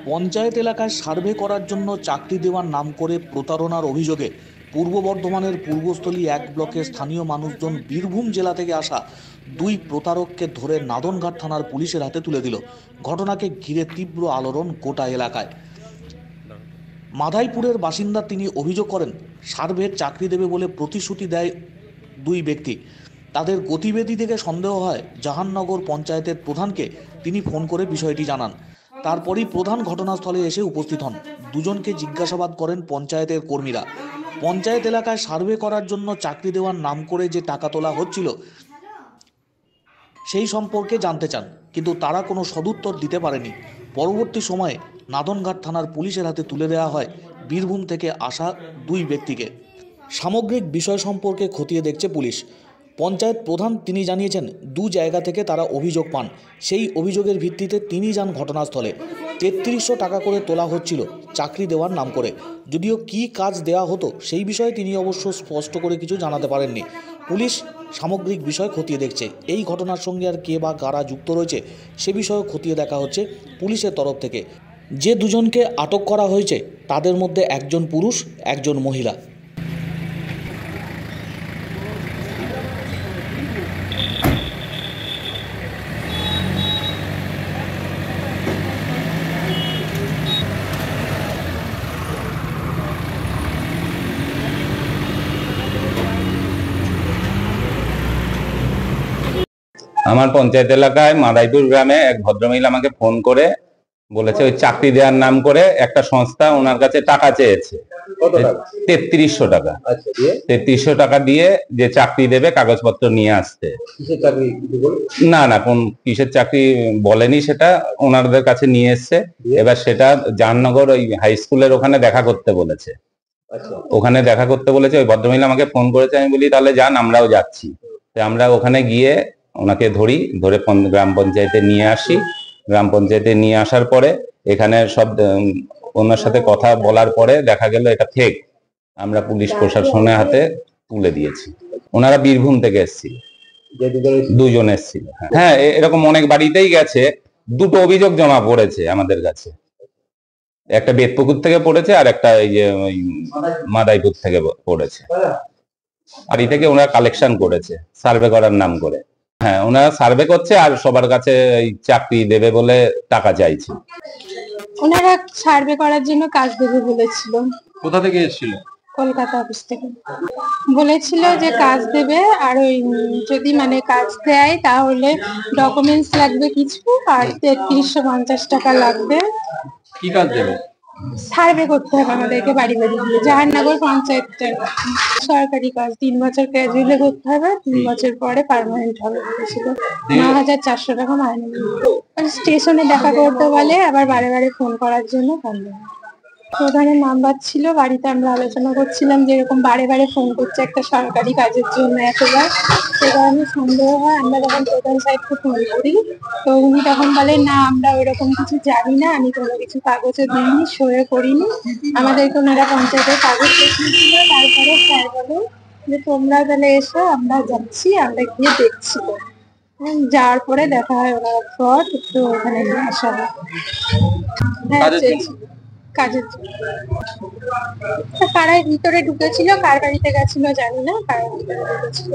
পঞ্চায়েত এলাকায় সার্ভে করার জন্য চাকরি দেওয়ার নাম করে প্রতারণার অভিযোগে পূর্ব বর্ধমানের পূর্বস্থলী 1 ব্লকের স্থানীয় মানুষজন বীরভূম জেলা থেকে আসা দুই প্রতারককে ধরে নাদনঘাট থানার পুলিশের হাতে তুলে দিল। ঘটনাকে ঘিরে তীব্র আলোড়ন গোটা এলাকায়। মাধাইপুরের বাসিন্দা তিনি অভিযোগ করেন, সার্ভের চাকরি দেবে বলে প্রতিশ্রুতি দেয় দুই ব্যক্তি। তাদের গতিবিধি থেকে সন্দেহ হয় জাহাননগর পঞ্চায়েতের প্রধানকে। তিনি ফোন করে বিষয়টি জানান। তারপরই প্রধান ঘটনাস্থলে এসে উপস্থিত হন। দুজনকে জিজ্ঞাসাবাদ করেন পঞ্চায়েতের কর্মীরা। পঞ্চায়েত এলাকায় সার্ভে করার জন্য চাকরি দেওয়ার নাম করে যে টাকা তোলা হচ্ছিল সেই সম্পর্কে জানতে চান, কিন্তু তারা কোনো সদুত্তর দিতে পারেনি। পরবর্তী সময়ে নাদনঘাট থানার পুলিশের হাতে তুলে দেওয়া হয় বীরভূম থেকে আসা দুই ব্যক্তিকে। সামগ্রিক বিষয় সম্পর্কে খতিয়ে দেখছে পুলিশ। পঞ্চায়েত প্রধান তিনি জানিয়েছেন, দু জায়গা থেকে তারা অভিযোগ পান। সেই অভিযোগের ভিত্তিতে তিনি যান ঘটনাস্থলে। 3300 টাকা করে তোলা হচ্ছিল চাকরি দেওয়ার নাম করে। যদিও কী কাজ দেওয়া হতো সেই বিষয়ে তিনি অবশ্য স্পষ্ট করে কিছু জানাতে পারেননি। পুলিশ সামগ্রিক বিষয় খতিয়ে দেখছে। এই ঘটনার সঙ্গে আর কে বা কারা যুক্ত রয়েছে সে বিষয়ে খতিয়ে দেখা হচ্ছে পুলিশের তরফ থেকে। যে দুজনকে আটক করা হয়েছে তাদের মধ্যে একজন পুরুষ, একজন মহিলা। আমার পঞ্চায়েত এলাকায় মাদাইপুর গ্রামে এক ভদ্রমহিলা আমাকে ফোন করে বলেছে ওই চাকরি দেওয়ার নাম করে একটা সংস্থা ওনার কাছে টাকা চেয়েছে। 3300 টাকা। 3300 টাকা দিয়ে যে চাকরি দেবে কাগজপত্র নিয়ে আসতে। না না, কোন কিসের চাকরি বলেনি, সেটা ওনাদের কাছে নিয়ে এসছে। এবার সেটা জাহাননগর ওই হাই স্কুলের ওখানে দেখা করতে বলেছে। ওখানে দেখা করতে বলেছে। ওই ভদ্রমহিলা আমাকে ফোন করেছে, আমি বলি তাহলে যান, আমরাও যাচ্ছি। আমরা ওখানে গিয়ে ওনাকে ধরে গ্রাম পঞ্চায়েতে নিয়ে আসি। গ্রাম পঞ্চায়েতে নিয়ে আসার পরে এখানে সব ওনার সাথে কথা বলার পরে দেখা গেল এটা ফেক। আমরা পুলিশ প্রশাসনের হাতে তুলে দিয়েছি। ওনারা বীরভূম থেকে এসেছিল, দুজন এসেছিল। হ্যাঁ, এরকম অনেক বাড়িতেই গেছে। দুটো অভিযোগ জমা পড়েছে আমাদের কাছে, একটা বেতপুকুর থেকে পড়েছে আর একটা এই যে মাদাইপুর থেকে পড়েছে। বাড়ি থেকে ওনারা কালেকশন করেছে সার্ভে করার নাম করে। হ্যাঁ, ওনারা সার্ভে করছে আর সবার কাছে চাকরি দেবে বলে টাকা চাইছে। ওনারা সার্ভে করার জন্য কাজ দেবে বলেছিল। কোথা থেকে এসেছিল? কলকাতা অফিস থেকে বলেছিল যে কাজ দেবে, আর ওই যদি মানে কাজ দেয় তাহলে ডকুমেন্টস লাগবে কিছু, আর 3350 টাকা লাগবে। কি কাজ দেবে? সার্ভে করতে হবে আমাদেরকে বাড়ি বাড়ি গিয়ে। জাহাননগর পঞ্চায়েতের সরকারি কাজ, 3 বছর ক্যাজুয়ালি করতে হবে, 3 বছর পরে পার্মানেন্ট হবে বলেছিল। 9400 টাকা মাইনে। স্টেশনে দেখা করতে বলে, আবার বারে বারে ফোন করার জন্য বললো। প্রধানের নাম্বার ছিল, বাড়িতে আমরা আলোচনা করছিলাম যে এরকম বারে বারে ফোন করছে একটা সরকারি কাজের জন্য এতবার। সে কারণে সন্দেহ হয়। আমরা যখন প্রধান সাহেবকে ফোন করি তো উনি তখন বলে, না আমরা ওইরকম কিছু জানি না, আমি কোনো কিছু কাগজে দিইনি, সই করিনি। আমাদেরকে ওনারা পঞ্চায়েতের কাগজ দেখিয়েছিল। তারপরে স্যার বলে যে তোমরা তাহলে এসো, আমরা যাচ্ছি, আমরা গিয়ে দেখছি। যাওয়ার পরে দেখা হয় ওনারা ফ্রড, তো ওখানে নিয়ে আসা হয়। কাজের কারার ভিতরে ঢুকেছিল, কার বাড়িতে গেছিল জানি না, কারার ভিতরে ঢুকেছিল।